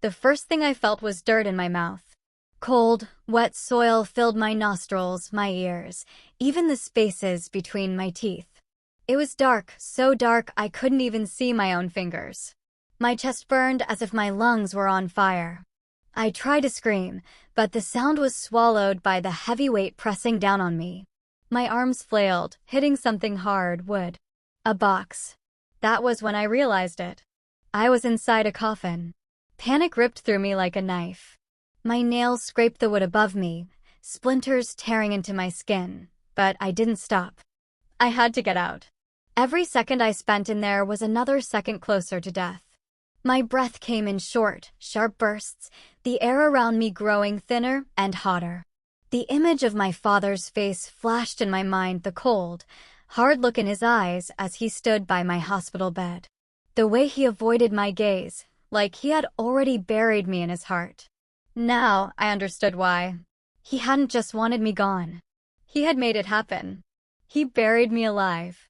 The first thing I felt was dirt in my mouth. Cold, wet soil filled my nostrils, my ears, even the spaces between my teeth. It was dark, so dark I couldn't even see my own fingers. My chest burned as if my lungs were on fire. I tried to scream, but the sound was swallowed by the heavy weight pressing down on me. My arms flailed, hitting something hard, wood. A box. That was when I realized it. I was inside a coffin. Panic ripped through me like a knife. My nails scraped the wood above me, splinters tearing into my skin, but I didn't stop. I had to get out. Every second I spent in there was another second closer to death. My breath came in short, sharp bursts, the air around me growing thinner and hotter. The image of my father's face flashed in my mind, the cold, hard look in his eyes as he stood by my hospital bed. The way he avoided my gaze, like he had already buried me in his heart. Now I understood why. He hadn't just wanted me gone. He had made it happen. He buried me alive.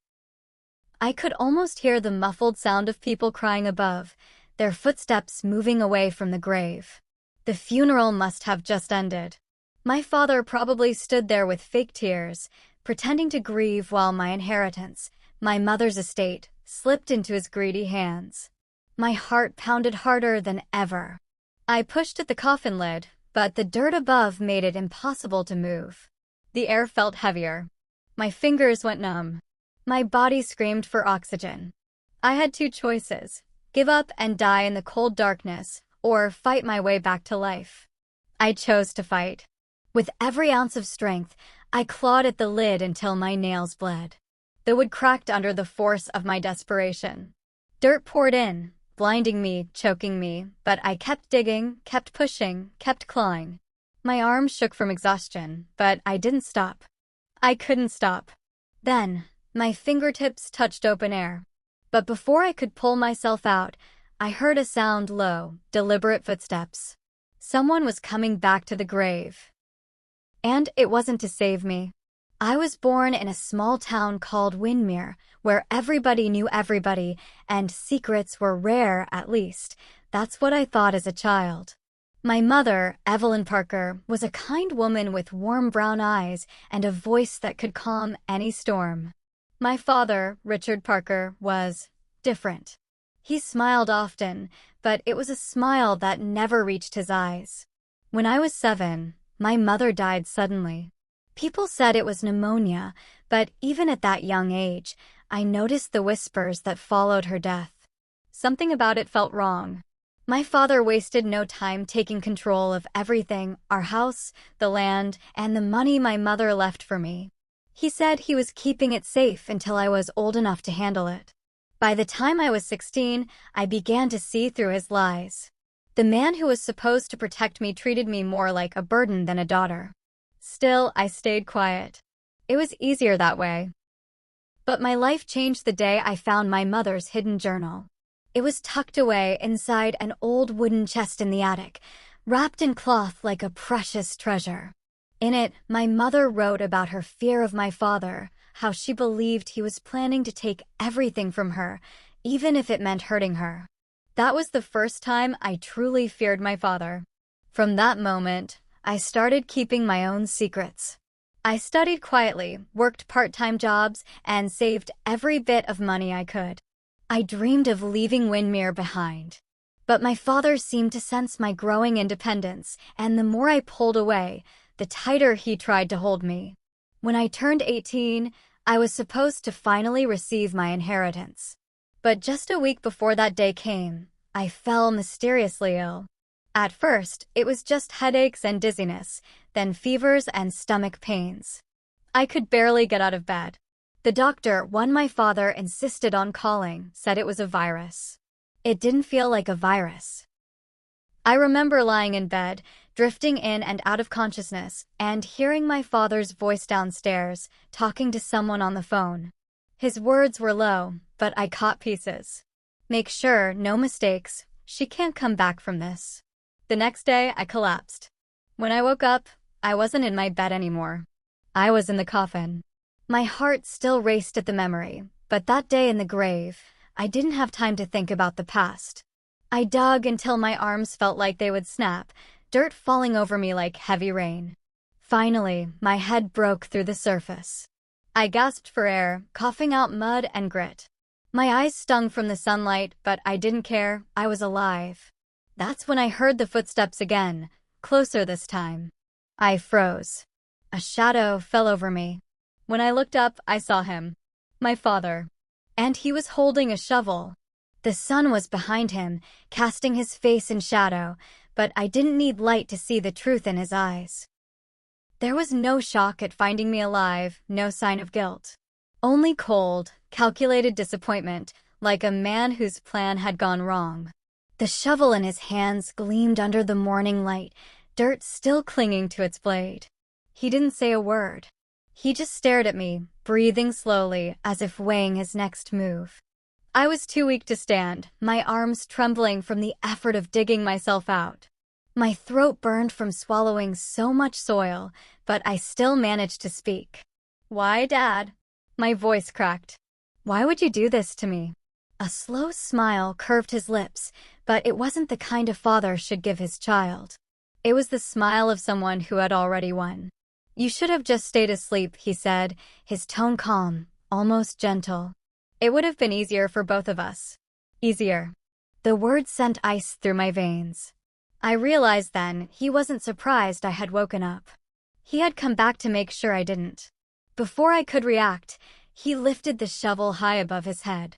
I could almost hear the muffled sound of people crying above, their footsteps moving away from the grave. The funeral must have just ended. My father probably stood there with fake tears, pretending to grieve while my inheritance, my mother's estate, slipped into his greedy hands. My heart pounded harder than ever. I pushed at the coffin lid, but the dirt above made it impossible to move. The air felt heavier. My fingers went numb. My body screamed for oxygen. I had two choices: give up and die in the cold darkness, or fight my way back to life. I chose to fight. With every ounce of strength, I clawed at the lid until my nails bled. The wood cracked under the force of my desperation. Dirt poured in, blinding me, choking me, but I kept digging, kept pushing, kept clawing. My arms shook from exhaustion, but I didn't stop. I couldn't stop. Then, my fingertips touched open air. But before I could pull myself out, I heard a sound: low, deliberate footsteps. Someone was coming back to the grave. And it wasn't to save me. I was born in a small town called Windermere, where everybody knew everybody, and secrets were rare, at least. That's what I thought as a child. My mother, Evelyn Parker, was a kind woman with warm brown eyes and a voice that could calm any storm. My father, Richard Parker, was different. He smiled often, but it was a smile that never reached his eyes. When I was 7, my mother died suddenly. People said it was pneumonia, but even at that young age, I noticed the whispers that followed her death. Something about it felt wrong. My father wasted no time taking control of everything: our house, the land, and the money my mother left for me. He said he was keeping it safe until I was old enough to handle it. By the time I was 16, I began to see through his lies. The man who was supposed to protect me treated me more like a burden than a daughter. Still, I stayed quiet. It was easier that way. But my life changed the day I found my mother's hidden journal. It was tucked away inside an old wooden chest in the attic, wrapped in cloth like a precious treasure. In it, my mother wrote about her fear of my father, how she believed he was planning to take everything from her, even if it meant hurting her. That was the first time I truly feared my father. From that moment, I started keeping my own secrets. I studied quietly, worked part-time jobs, and saved every bit of money I could. I dreamed of leaving Windermere behind. But my father seemed to sense my growing independence, and the more I pulled away, the tighter he tried to hold me. When I turned 18, I was supposed to finally receive my inheritance. But just a week before that day came, I fell mysteriously ill. At first, it was just headaches and dizziness, then fevers and stomach pains. I could barely get out of bed. The doctor, one my father insisted on calling, said it was a virus. It didn't feel like a virus. I remember lying in bed, drifting in and out of consciousness, and hearing my father's voice downstairs, talking to someone on the phone. His words were low, but I caught pieces. Make sure, no mistakes, she can't come back from this. The next day, I collapsed. When I woke up, I wasn't in my bed anymore. I was in the coffin. My heart still raced at the memory, but that day in the grave, I didn't have time to think about the past. I dug until my arms felt like they would snap, dirt falling over me like heavy rain. Finally, my head broke through the surface. I gasped for air, coughing out mud and grit. My eyes stung from the sunlight, but I didn't care. I was alive. That's when I heard the footsteps again, closer this time. I froze. A shadow fell over me. When I looked up, I saw him. My father. And he was holding a shovel. The sun was behind him, casting his face in shadow, but I didn't need light to see the truth in his eyes. There was no shock at finding me alive, no sign of guilt. Only cold, calculated disappointment, like a man whose plan had gone wrong. The shovel in his hands gleamed under the morning light, dirt still clinging to its blade. He didn't say a word. He just stared at me, breathing slowly, as if weighing his next move. I was too weak to stand, my arms trembling from the effort of digging myself out. My throat burned from swallowing so much soil, but I still managed to speak. "Why, Dad?" My voice cracked. "Why would you do this to me?" A slow smile curved his lips, but it wasn't the kind a father should give his child. It was the smile of someone who had already won. "You should have just stayed asleep," he said, his tone calm, almost gentle. "It would have been easier for both of us." Easier. The words sent ice through my veins. I realized then he wasn't surprised I had woken up. He had come back to make sure I didn't. Before I could react, he lifted the shovel high above his head.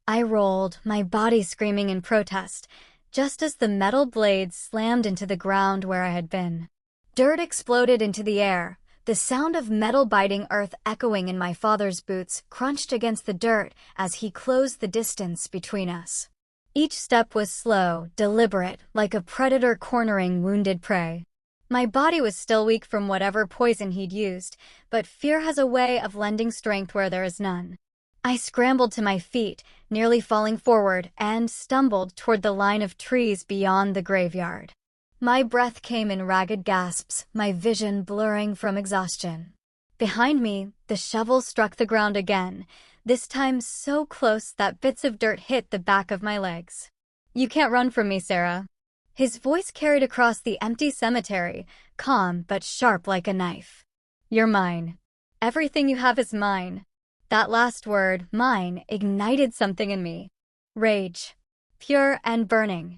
I rolled, my body screaming in protest, just as the metal blade slammed into the ground where I had been. Dirt exploded into the air, the sound of metal biting earth echoing in my father's boots crunched against the dirt as he closed the distance between us. Each step was slow, deliberate, like a predator cornering wounded prey. My body was still weak from whatever poison he'd used, but fear has a way of lending strength where there is none. I scrambled to my feet, nearly falling forward, and stumbled toward the line of trees beyond the graveyard. My breath came in ragged gasps, my vision blurring from exhaustion. Behind me, the shovel struck the ground again, this time so close that bits of dirt hit the back of my legs. "You can't run from me, Sarah." His voice carried across the empty cemetery, calm but sharp like a knife. "You're mine. Everything you have is mine." That last word, mine, ignited something in me. Rage. Pure and burning.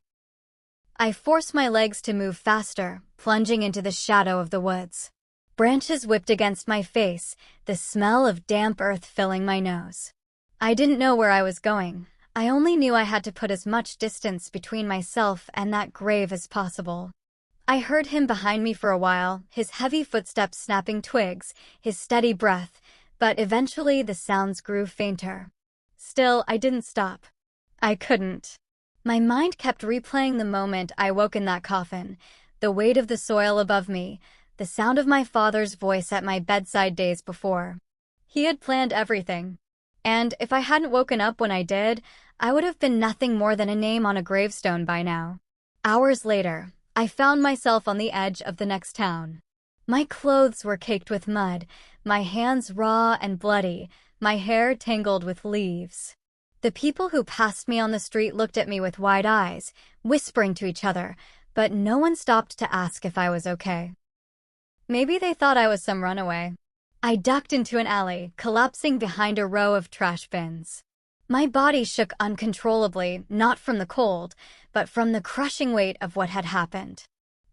I forced my legs to move faster, plunging into the shadow of the woods. Branches whipped against my face, the smell of damp earth filling my nose. I didn't know where I was going. I only knew I had to put as much distance between myself and that grave as possible. I heard him behind me for a while, his heavy footsteps snapping twigs, his steady breath, but eventually the sounds grew fainter. Still, I didn't stop. I couldn't. My mind kept replaying the moment I woke in that coffin, the weight of the soil above me, the sound of my father's voice at my bedside days before. He had planned everything. And if I hadn't woken up when I did, I would have been nothing more than a name on a gravestone by now. Hours later, I found myself on the edge of the next town. My clothes were caked with mud, my hands raw and bloody, my hair tangled with leaves. The people who passed me on the street looked at me with wide eyes, whispering to each other, but no one stopped to ask if I was okay. Maybe they thought I was some runaway. I ducked into an alley, collapsing behind a row of trash bins. My body shook uncontrollably, not from the cold, but from the crushing weight of what had happened.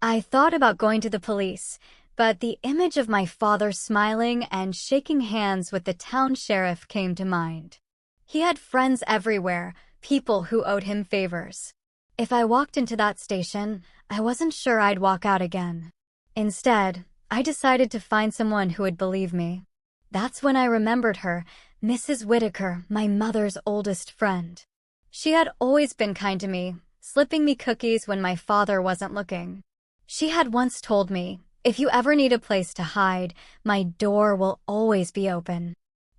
I thought about going to the police, but the image of my father smiling and shaking hands with the town sheriff came to mind. He had friends everywhere, people who owed him favors. If I walked into that station, I wasn't sure I'd walk out again. Instead, I decided to find someone who would believe me. That's when I remembered her, Mrs. Whitaker, my mother's oldest friend. She had always been kind to me, slipping me cookies when my father wasn't looking. She had once told me, "If you ever need a place to hide, my door will always be open."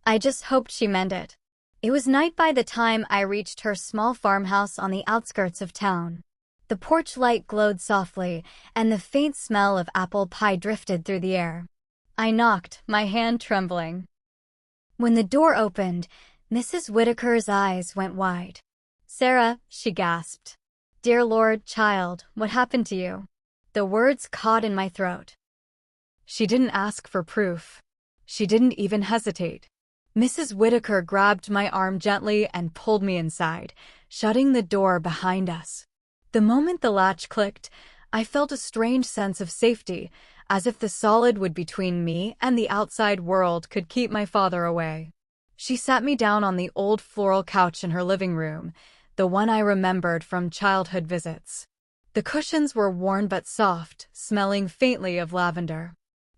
I just hoped she meant it. It was night by the time I reached her small farmhouse on the outskirts of town. The porch light glowed softly, and the faint smell of apple pie drifted through the air. I knocked, my hand trembling. When the door opened, Mrs. Whitaker's eyes went wide. "Sarah," she gasped. Dear Lord, child, what happened to you? The words caught in my throat. She didn't ask for proof. She didn't even hesitate. Mrs. Whitaker grabbed my arm gently and pulled me inside, shutting the door behind us. The moment the latch clicked, I felt a strange sense of safety, as if the solid wood between me and the outside world could keep my father away. She sat me down on the old floral couch in her living room, the one I remembered from childhood visits. The cushions were worn but soft, smelling faintly of lavender.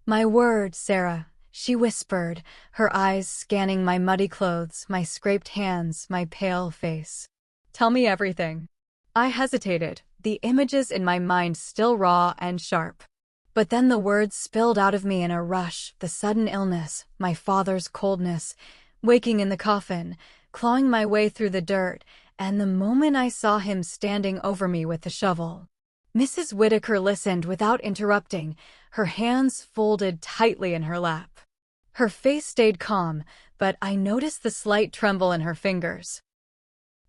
"My word, Sarah," she whispered, her eyes scanning my muddy clothes, my scraped hands, my pale face. "Tell me everything." I hesitated, the images in my mind still raw and sharp. But then the words spilled out of me in a rush, the sudden illness, my father's coldness, waking in the coffin, clawing my way through the dirt, and the moment I saw him standing over me with the shovel. Mrs. Whitaker listened without interrupting, her hands folded tightly in her lap. Her face stayed calm, but I noticed the slight tremble in her fingers.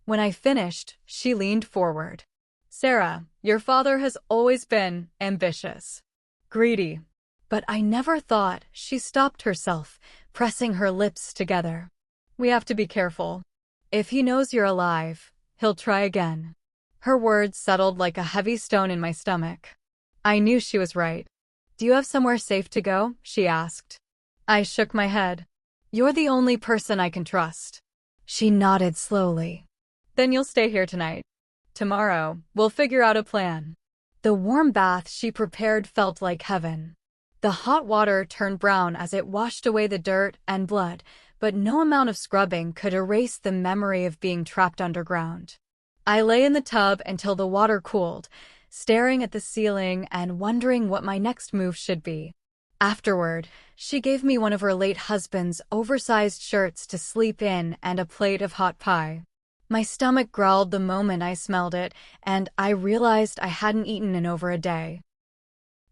When I finished, she leaned forward. "Sarah, your father has always been ambitious, greedy." But I never thought. She stopped herself, pressing her lips together. "We have to be careful. If he knows you're alive, he'll try again." Her words settled like a heavy stone in my stomach. I knew she was right. "Do you have somewhere safe to go?" she asked. I shook my head. "You're the only person I can trust." She nodded slowly. "Then you'll stay here tonight. Tomorrow, we'll figure out a plan." The warm bath she prepared felt like heaven. The hot water turned brown as it washed away the dirt and blood, but no amount of scrubbing could erase the memory of being trapped underground. I lay in the tub until the water cooled, staring at the ceiling and wondering what my next move should be. Afterward, she gave me one of her late husband's oversized shirts to sleep in and a plate of hot pie. My stomach growled the moment I smelled it, and I realized I hadn't eaten in over a day.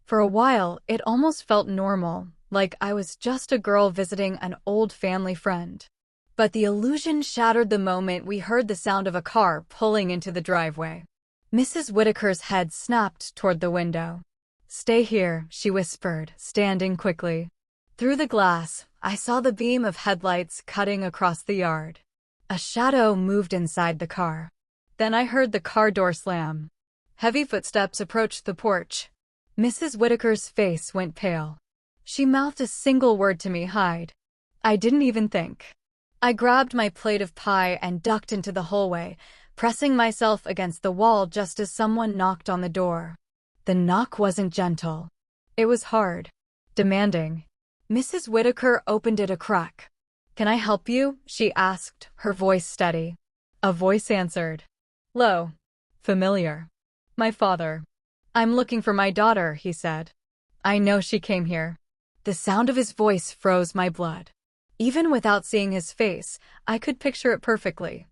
For a while, it almost felt normal, like I was just a girl visiting an old family friend. But the illusion shattered the moment we heard the sound of a car pulling into the driveway. Mrs. Whitaker's head snapped toward the window. "Stay here," she whispered, standing quickly. Through the glass, I saw the beam of headlights cutting across the yard. A shadow moved inside the car. Then I heard the car door slam. Heavy footsteps approached the porch. Mrs. Whitaker's face went pale. She mouthed a single word to me, "Hide." I didn't even think. I grabbed my plate of pie and ducked into the hallway, pressing myself against the wall just as someone knocked on the door. The knock wasn't gentle. It was hard, demanding. Mrs. Whitaker opened it a crack. "Can I help you?" she asked, her voice steady. A voice answered. Low. Familiar. "My father." "I'm looking for my daughter," he said. "I know she came here." The sound of his voice froze my blood. Even without seeing his face, I could picture it perfectly.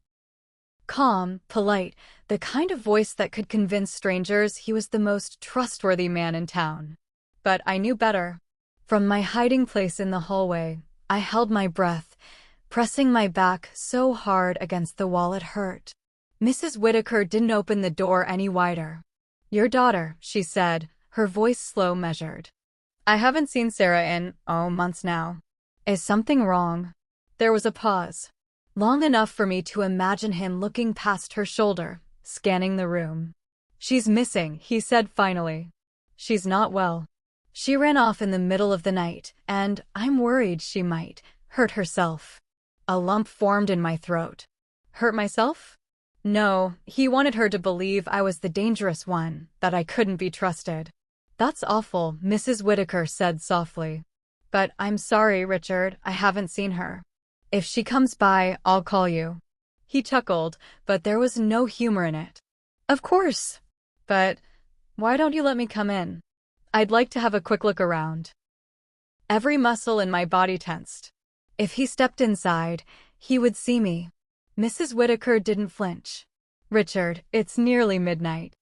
Calm, polite, the kind of voice that could convince strangers he was the most trustworthy man in town. But I knew better. From my hiding place in the hallway, I held my breath, pressing my back so hard against the wall it hurt. Mrs. Whitaker didn't open the door any wider. "Your daughter," she said, her voice slow, measured. "I haven't seen Sarah in, months now. Is something wrong?" There was a pause. Long enough for me to imagine him looking past her shoulder, scanning the room. "She's missing," he said finally. "She's not well. She ran off in the middle of the night, and I'm worried she might hurt herself." A lump formed in my throat. Hurt myself? No, he wanted her to believe I was the dangerous one, that I couldn't be trusted. "That's awful," Mrs. Whitaker said softly. "But I'm sorry, Richard, I haven't seen her. If she comes by, I'll call you." He chuckled, but there was no humor in it. "Of course. But why don't you let me come in? I'd like to have a quick look around." Every muscle in my body tensed. If he stepped inside, he would see me. Mrs. Whitaker didn't flinch. "Richard, it's nearly midnight.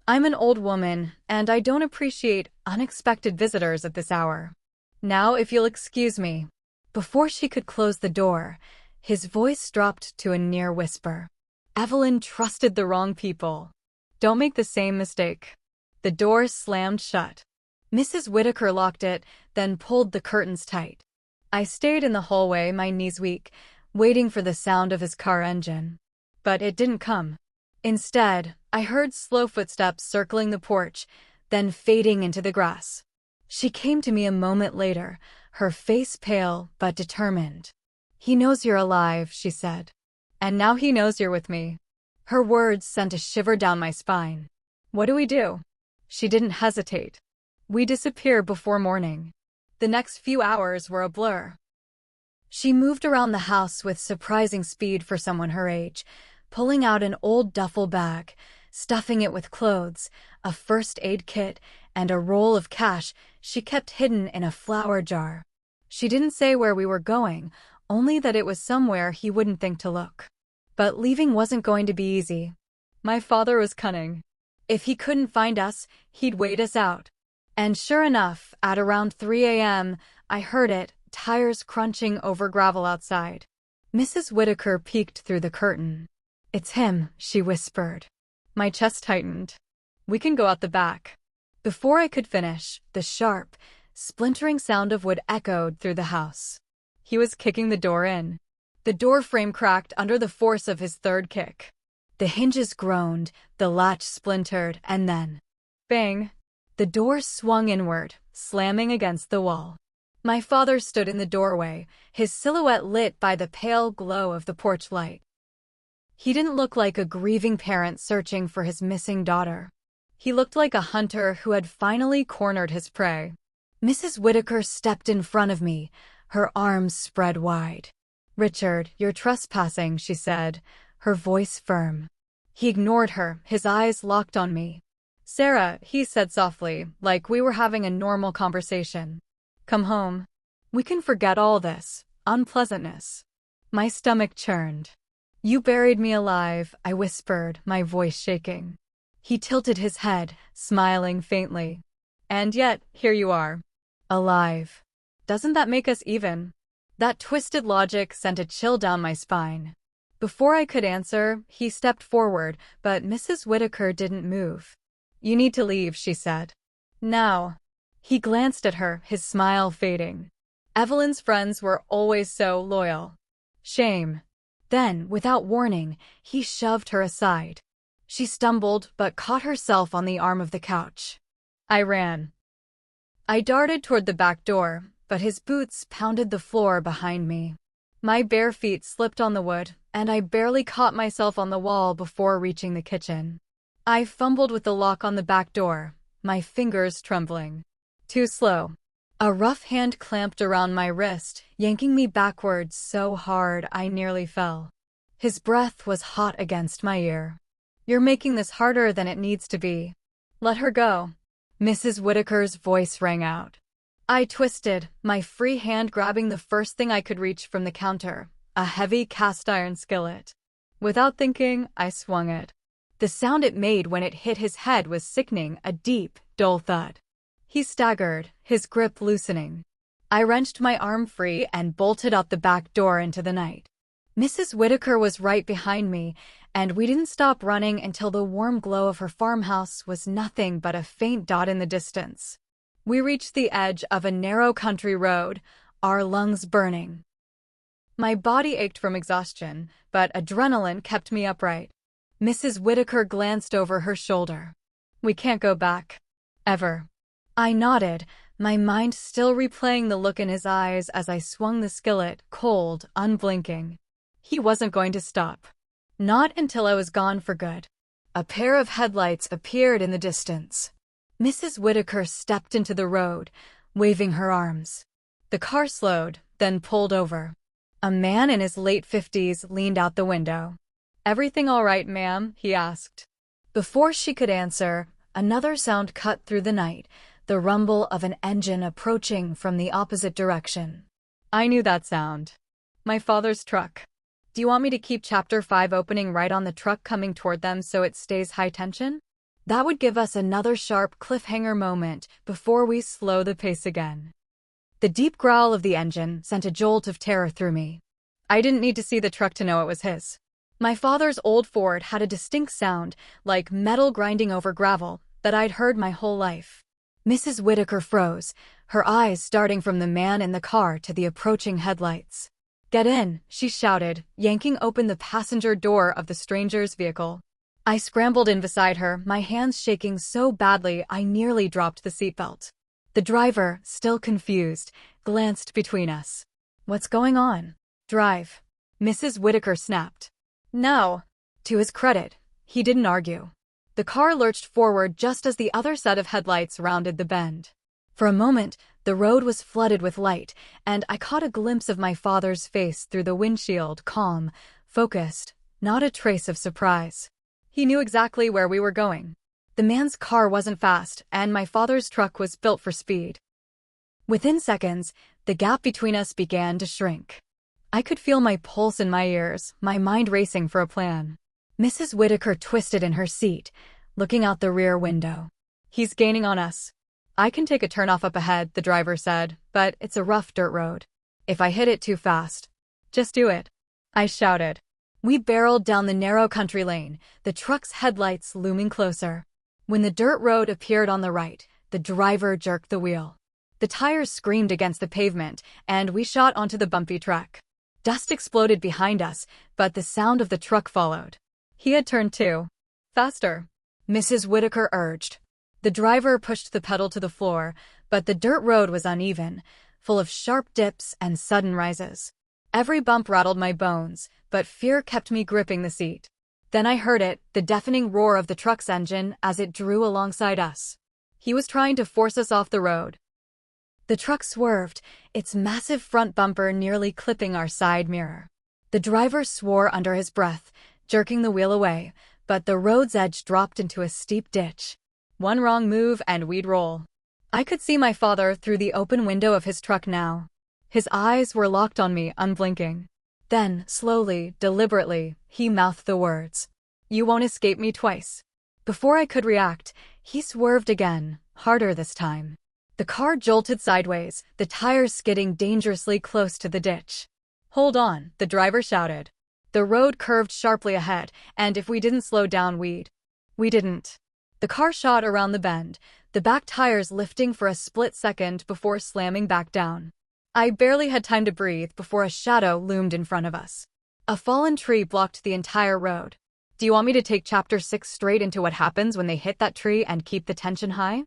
I'm an old woman, and I don't appreciate unexpected visitors at this hour. Now, if you'll excuse me." Before she could close the door, his voice dropped to a near whisper. "Evelyn trusted the wrong people. Don't make the same mistake. The door slammed shut. Mrs. Whitaker locked it, then pulled the curtains tight. I stayed in the hallway, my knees weak, waiting for the sound of his car engine. But it didn't come. Instead, I heard slow footsteps circling the porch, then fading into the grass. She came to me a moment later, her face pale but determined. "He knows you're alive," she said. "And now he knows you're with me." Her words sent a shiver down my spine. "What do we do?" She didn't hesitate. "We disappear before morning." The next few hours were a blur. She moved around the house with surprising speed for someone her age, pulling out an old duffel bag, stuffing it with clothes, a first aid kit, and a roll of cash she kept hidden in a flour jar. She didn't say where we were going, only that it was somewhere he wouldn't think to look. But leaving wasn't going to be easy. My father was cunning. If he couldn't find us, he'd wait us out. And sure enough, at around 3 a.m., I heard it, tires crunching over gravel outside. Mrs. Whitaker peeked through the curtain. "It's him," she whispered. My chest tightened. "We can go out the back." Before I could finish, the sharp, splintering sound of wood echoed through the house. He was kicking the door in. The door frame cracked under the force of his third kick. The hinges groaned, the latch splintered, and then, bang! The door swung inward, slamming against the wall. My father stood in the doorway, his silhouette lit by the pale glow of the porch light. He didn't look like a grieving parent searching for his missing daughter. He looked like a hunter who had finally cornered his prey. Mrs. Whitaker stepped in front of me, her arms spread wide. "Richard, you're trespassing," she said, her voice firm. He ignored her, his eyes locked on me. "Sarah," he said softly, like we were having a normal conversation. "Come home. We can forget all this unpleasantness." My stomach churned. "You buried me alive," I whispered, my voice shaking. He tilted his head, smiling faintly. "And yet, here you are. Alive. Doesn't that make us even?" That twisted logic sent a chill down my spine. Before I could answer, he stepped forward, but Mrs. Whitaker didn't move. "You need to leave," she said. "Now." He glanced at her, his smile fading. Evelyn's friends were always so loyal. Shame. Then, without warning, he shoved her aside. She stumbled, but caught herself on the arm of the couch. I ran. I darted toward the back door, but his boots pounded the floor behind me. My bare feet slipped on the wood, and I barely caught myself on the wall before reaching the kitchen. I fumbled with the lock on the back door, my fingers trembling. Too slow. A rough hand clamped around my wrist, yanking me backwards so hard I nearly fell. His breath was hot against my ear. "You're making this harder than it needs to be. Let her go." Mrs. Whitaker's voice rang out. I twisted, my free hand grabbing the first thing I could reach from the counter, a heavy cast-iron skillet. Without thinking, I swung it. The sound it made when it hit his head was sickening, a deep, dull thud. He staggered, his grip loosening. I wrenched my arm free and bolted out the back door into the night. Mrs. Whitaker was right behind me, and we didn't stop running until the warm glow of her farmhouse was nothing but a faint dot in the distance. We reached the edge of a narrow country road, our lungs burning. My body ached from exhaustion, but adrenaline kept me upright. Mrs. Whitaker glanced over her shoulder. "We can't go back. Ever." I nodded, my mind still replaying the look in his eyes as I swung the skillet, cold, unblinking. He wasn't going to stop. Not until I was gone for good. A pair of headlights appeared in the distance. Mrs. Whitaker stepped into the road, waving her arms. The car slowed, then pulled over. A man in his late 50s leaned out the window. "Everything all right, ma'am?" he asked. Before she could answer, another sound cut through the night, the rumble of an engine approaching from the opposite direction. I knew that sound. My father's truck. "Do you want me to keep Chapter 5 opening right on the truck coming toward them so it stays high tension?" That would give us another sharp cliffhanger moment before we slow the pace again. The deep growl of the engine sent a jolt of terror through me. I didn't need to see the truck to know it was his. My father's old Ford had a distinct sound, like metal grinding over gravel, that I'd heard my whole life. Mrs. Whitaker froze, her eyes starting from the man in the car to the approaching headlights. "Get in," she shouted, yanking open the passenger door of the stranger's vehicle. I scrambled in beside her, my hands shaking so badly I nearly dropped the seatbelt. The driver, still confused, glanced between us. "What's going on?" "Drive," Mrs. Whitaker snapped. "No." To his credit, he didn't argue. The car lurched forward just as the other set of headlights rounded the bend. For a moment, the road was flooded with light, and I caught a glimpse of my father's face through the windshield, calm, focused, not a trace of surprise. He knew exactly where we were going. The man's car wasn't fast, and my father's truck was built for speed. Within seconds, the gap between us began to shrink. I could feel my pulse in my ears, my mind racing for a plan. Mrs. Whitaker twisted in her seat, looking out the rear window. "He's gaining on us." "I can take a turnoff up ahead," the driver said, "but it's a rough dirt road. If I hit it too fast." "Just do it," I shouted. We barreled down the narrow country lane, the truck's headlights looming closer. When the dirt road appeared on the right, the driver jerked the wheel. The tires screamed against the pavement, and we shot onto the bumpy track. Dust exploded behind us, but the sound of the truck followed. He had turned too. "Faster," Mrs. Whitaker urged. The driver pushed the pedal to the floor, but the dirt road was uneven, full of sharp dips and sudden rises. Every bump rattled my bones, but fear kept me gripping the seat. Then I heard it, the deafening roar of the truck's engine as it drew alongside us. He was trying to force us off the road. The truck swerved, its massive front bumper nearly clipping our side mirror. The driver swore under his breath, jerking the wheel away, but the road's edge dropped into a steep ditch. One wrong move and we'd roll. I could see my father through the open window of his truck now. His eyes were locked on me, unblinking. Then, slowly, deliberately, he mouthed the words, "You won't escape me twice." Before I could react, he swerved again, harder this time. The car jolted sideways, the tires skidding dangerously close to the ditch. "Hold on," the driver shouted. The road curved sharply ahead, and if we didn't slow down, We didn't. The car shot around the bend, the back tires lifting for a split second before slamming back down. I barely had time to breathe before a shadow loomed in front of us. A fallen tree blocked the entire road. Do you want me to take Chapter 6 straight into what happens when they hit that tree and keep the tension high?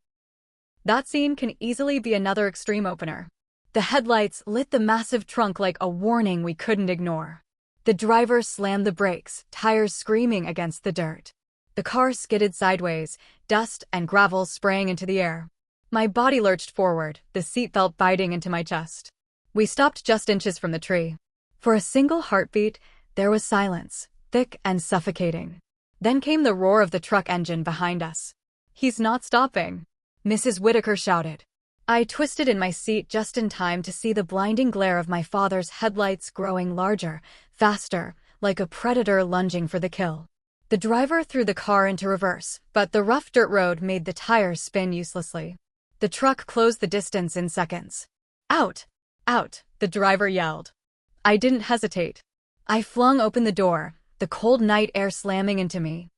That scene can easily be another extreme opener. The headlights lit the massive trunk like a warning we couldn't ignore. The driver slammed the brakes, tires screaming against the dirt. The car skidded sideways, dust and gravel spraying into the air. My body lurched forward, the seatbelt biting into my chest. We stopped just inches from the tree. For a single heartbeat, there was silence, thick and suffocating. Then came the roar of the truck engine behind us. "He's not stopping," Mrs. Whitaker shouted. I twisted in my seat just in time to see the blinding glare of my father's headlights growing larger, faster, like a predator lunging for the kill. The driver threw the car into reverse, but the rough dirt road made the tires spin uselessly. The truck closed the distance in seconds. "Out! Out!" the driver yelled. I didn't hesitate. I flung open the door, the cold night air slamming into me.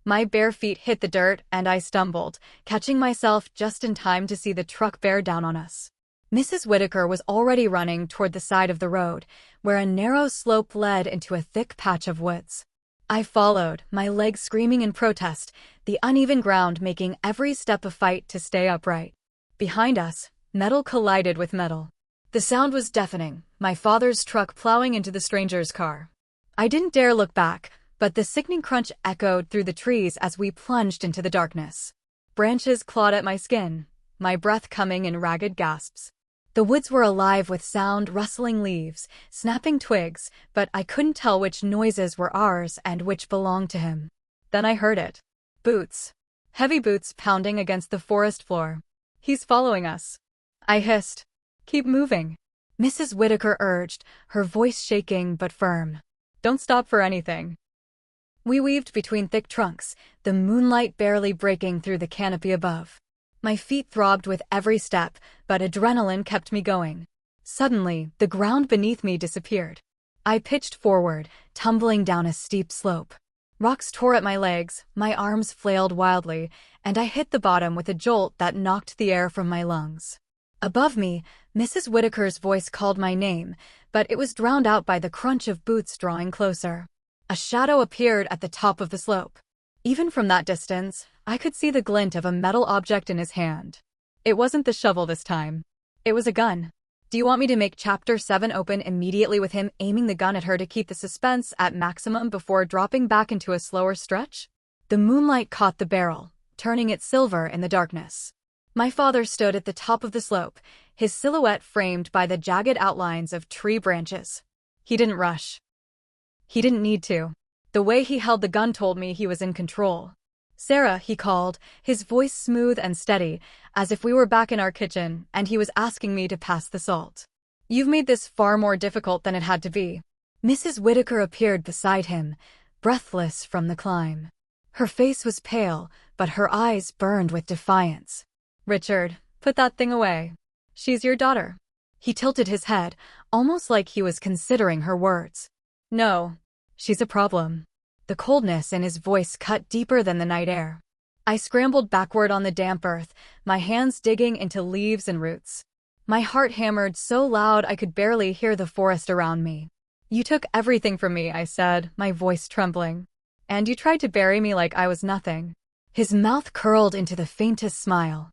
My bare feet hit the dirt and I stumbled, catching myself just in time to see the truck bear down on us. Mrs. Whitaker was already running toward the side of the road, where a narrow slope led into a thick patch of woods. I followed, my legs screaming in protest, the uneven ground making every step a fight to stay upright. Behind us, metal collided with metal. The sound was deafening, my father's truck plowing into the stranger's car. I didn't dare look back, but the sickening crunch echoed through the trees as we plunged into the darkness. Branches clawed at my skin, my breath coming in ragged gasps. The woods were alive with sound, rustling leaves, snapping twigs, but I couldn't tell which noises were ours and which belonged to him. Then I heard it. Boots. Heavy boots pounding against the forest floor. "He's following us," I hissed. "Keep moving," Mrs. Whitaker urged, her voice shaking but firm. "Don't stop for anything." We weaved between thick trunks, the moonlight barely breaking through the canopy above. My feet throbbed with every step, but adrenaline kept me going. Suddenly, the ground beneath me disappeared. I pitched forward, tumbling down a steep slope. Rocks tore at my legs, my arms flailed wildly, and I hit the bottom with a jolt that knocked the air from my lungs. Above me, Mrs. Whitaker's voice called my name, but it was drowned out by the crunch of boots drawing closer. A shadow appeared at the top of the slope. Even from that distance, I could see the glint of a metal object in his hand. It wasn't the shovel this time. It was a gun. Do you want me to make Chapter 7 open immediately with him aiming the gun at her to keep the suspense at maximum before dropping back into a slower stretch? The moonlight caught the barrel, turning it silver in the darkness. My father stood at the top of the slope, his silhouette framed by the jagged outlines of tree branches. He didn't rush. He didn't need to. The way he held the gun told me he was in control. "Sarah," he called, his voice smooth and steady, as if we were back in our kitchen and he was asking me to pass the salt. "You've made this far more difficult than it had to be." Mrs. Whitaker appeared beside him, breathless from the climb. Her face was pale, but her eyes burned with defiance. "Richard, put that thing away. She's your daughter." He tilted his head, almost like he was considering her words. "No, she's a problem." The coldness in his voice cut deeper than the night air. I scrambled backward on the damp earth, my hands digging into leaves and roots. My heart hammered so loud I could barely hear the forest around me. "You took everything from me," I said, my voice trembling. "And you tried to bury me like I was nothing." His mouth curled into the faintest smile.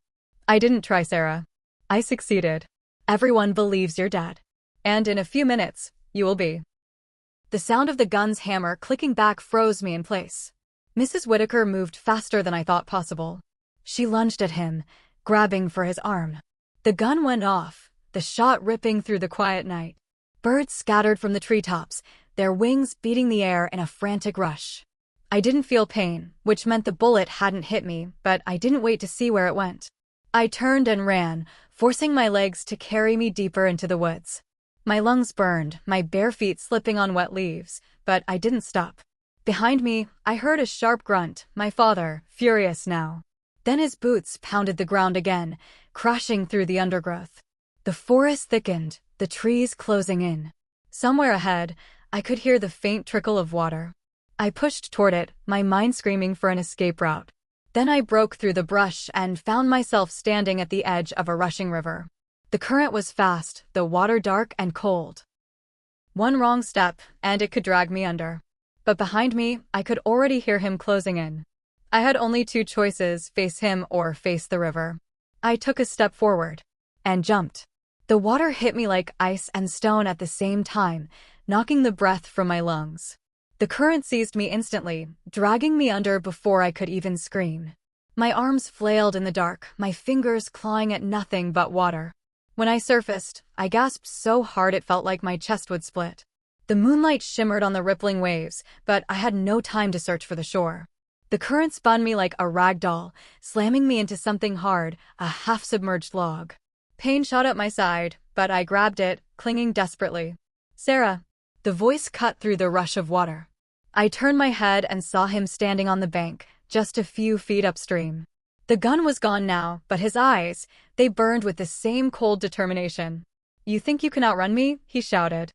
"I didn't try, Sarah. I succeeded. Everyone believes you're dead. And in a few minutes, you will be." The sound of the gun's hammer clicking back froze me in place. Mrs. Whitaker moved faster than I thought possible. She lunged at him, grabbing for his arm. The gun went off, the shot ripping through the quiet night. Birds scattered from the treetops, their wings beating the air in a frantic rush. I didn't feel pain, which meant the bullet hadn't hit me, but I didn't wait to see where it went. I turned and ran, forcing my legs to carry me deeper into the woods. My lungs burned, my bare feet slipping on wet leaves, but I didn't stop. Behind me, I heard a sharp grunt, my father, furious now. Then his boots pounded the ground again, crashing through the undergrowth. The forest thickened, the trees closing in. Somewhere ahead, I could hear the faint trickle of water. I pushed toward it, my mind screaming for an escape route. Then I broke through the brush and found myself standing at the edge of a rushing river. The current was fast, the water dark and cold. One wrong step, and it could drag me under. But behind me, I could already hear him closing in. I had only two choices, face him or face the river. I took a step forward. And jumped. The water hit me like ice and stone at the same time, knocking the breath from my lungs. The current seized me instantly, dragging me under before I could even scream. My arms flailed in the dark, my fingers clawing at nothing but water. When I surfaced, I gasped so hard it felt like my chest would split. The moonlight shimmered on the rippling waves, but I had no time to search for the shore. The current spun me like a rag doll, slamming me into something hard, a half-submerged log. Pain shot up my side, but I grabbed it, clinging desperately. "Sarah." The voice cut through the rush of water. I turned my head and saw him standing on the bank, just a few feet upstream. The gun was gone now, but his eyes, they burned with the same cold determination. "You think you can outrun me?" he shouted.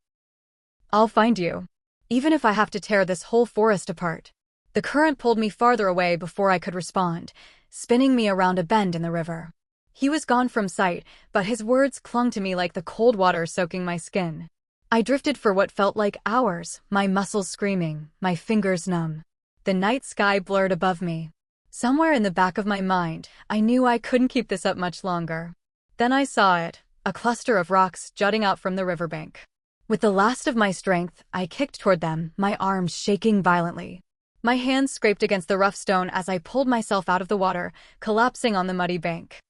"I'll find you. Even if I have to tear this whole forest apart." The current pulled me farther away before I could respond, spinning me around a bend in the river. He was gone from sight, but his words clung to me like the cold water soaking my skin. I drifted for what felt like hours, my muscles screaming, my fingers numb. The night sky blurred above me. Somewhere in the back of my mind, I knew I couldn't keep this up much longer. Then I saw it, a cluster of rocks jutting out from the riverbank. With the last of my strength, I kicked toward them, my arms shaking violently. My hands scraped against the rough stone as I pulled myself out of the water, collapsing on the muddy bank.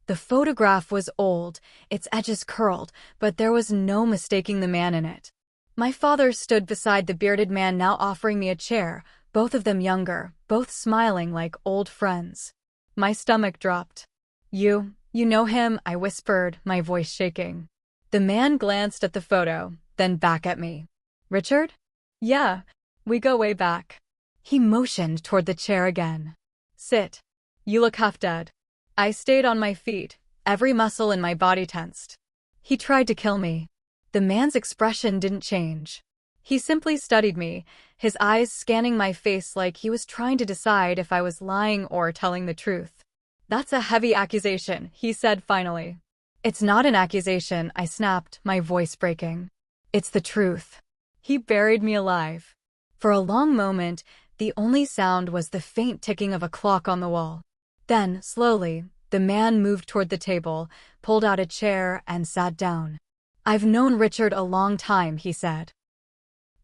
The photograph was old, its edges curled, but there was no mistaking the man in it. My father stood beside the bearded man now offering me a chair, both of them younger, both smiling like old friends. My stomach dropped. You know him," I whispered, my voice shaking. The man glanced at the photo, then back at me. "Richard?" "Yeah, we go way back." He motioned toward the chair again. "Sit. You look half dead." I stayed on my feet, every muscle in my body tensed. "He tried to kill me." The man's expression didn't change. He simply studied me, his eyes scanning my face like he was trying to decide if I was lying or telling the truth. "That's a heavy accusation," he said finally. "It's not an accusation," I snapped, my voice breaking. "It's the truth." He buried me alive. For a long moment, the only sound was the faint ticking of a clock on the wall. Then, slowly, the man moved toward the table, pulled out a chair, and sat down. "I've known Richard a long time," he said.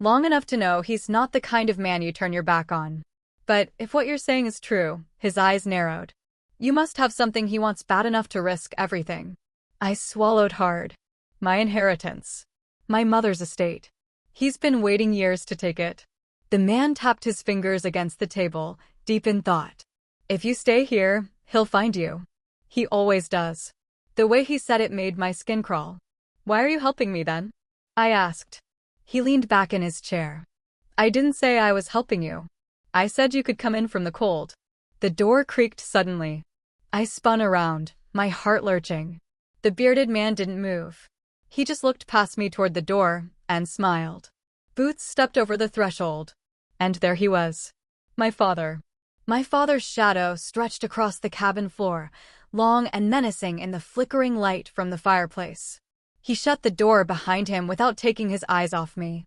"Long enough to know he's not the kind of man you turn your back on. But if what you're saying is true," his eyes narrowed, "you must have something he wants bad enough to risk everything." I swallowed hard. "My inheritance. My mother's estate. He's been waiting years to take it." The man tapped his fingers against the table, deep in thought. "If you stay here, he'll find you. He always does." The way he said it made my skin crawl. "Why are you helping me then?" I asked. He leaned back in his chair. "I didn't say I was helping you. I said you could come in from the cold." The door creaked suddenly. I spun around, my heart lurching. The bearded man didn't move. He just looked past me toward the door and smiled. Boots stepped over the threshold. And there he was. My father. My father's shadow stretched across the cabin floor, long and menacing in the flickering light from the fireplace. He shut the door behind him without taking his eyes off me.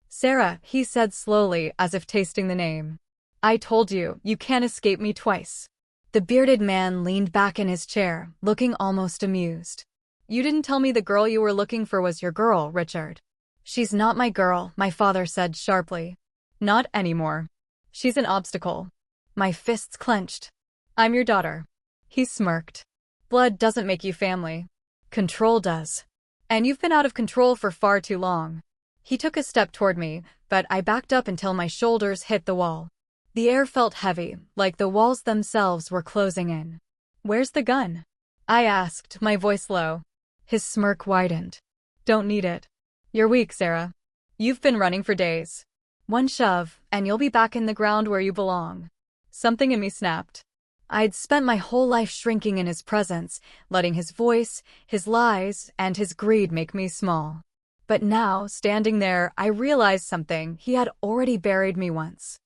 "Sarah," he said slowly, as if tasting the name. "I told you, you can't escape me twice." The bearded man leaned back in his chair, looking almost amused. "You didn't tell me the girl you were looking for was your girl, Richard." "She's not my girl," my father said sharply. "Not anymore. She's an obstacle." My fists clenched. "I'm your daughter." He smirked. "Blood doesn't make you family. Control does. And you've been out of control for far too long." He took a step toward me, but I backed up until my shoulders hit the wall. The air felt heavy, like the walls themselves were closing in. "Where's the gun?" I asked, my voice low. His smirk widened. "Don't need it. You're weak, Sarah. You've been running for days. One shove, and you'll be back in the ground where you belong." Something in me snapped. I'd spent my whole life shrinking in his presence, letting his voice, his lies, and his greed make me small. But now, standing there, I realized something. He had already buried me once.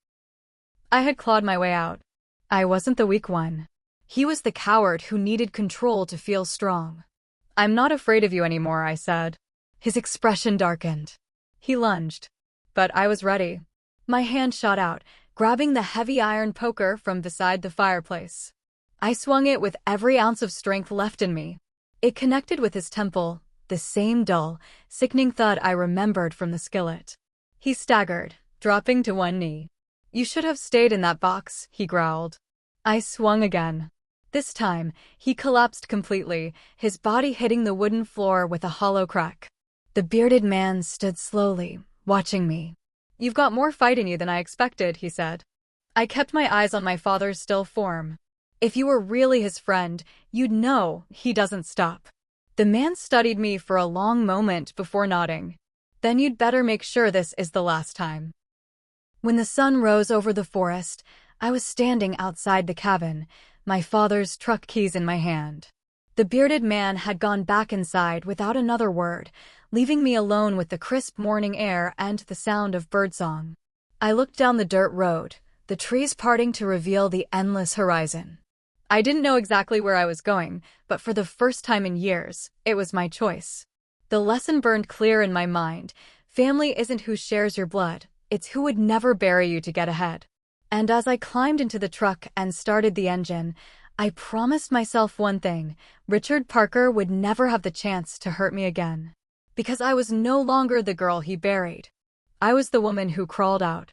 I had clawed my way out. I wasn't the weak one. He was the coward who needed control to feel strong. "I'm not afraid of you anymore," I said. His expression darkened. He lunged. But I was ready. My hand shot out, grabbing the heavy iron poker from beside the fireplace. I swung it with every ounce of strength left in me. It connected with his temple, the same dull, sickening thud I remembered from the skillet. He staggered, dropping to one knee. "You should have stayed in that box," he growled. I swung again. This time, he collapsed completely, his body hitting the wooden floor with a hollow crack. The bearded man stood slowly, watching me. "You've got more fight in you than I expected," he said. I kept my eyes on my father's still form. "If you were really his friend, you'd know he doesn't stop." The man studied me for a long moment before nodding. "Then you'd better make sure this is the last time." When the sun rose over the forest, I was standing outside the cabin, my father's truck keys in my hand. The bearded man had gone back inside without another word, leaving me alone with the crisp morning air and the sound of birdsong. I looked down the dirt road, the trees parting to reveal the endless horizon. I didn't know exactly where I was going, but for the first time in years, it was my choice. The lesson burned clear in my mind. Family isn't who shares your blood, it's who would never bury you to get ahead. And as I climbed into the truck and started the engine, I promised myself one thing: Richard Parker would never have the chance to hurt me again. Because I was no longer the girl he buried. I was the woman who crawled out.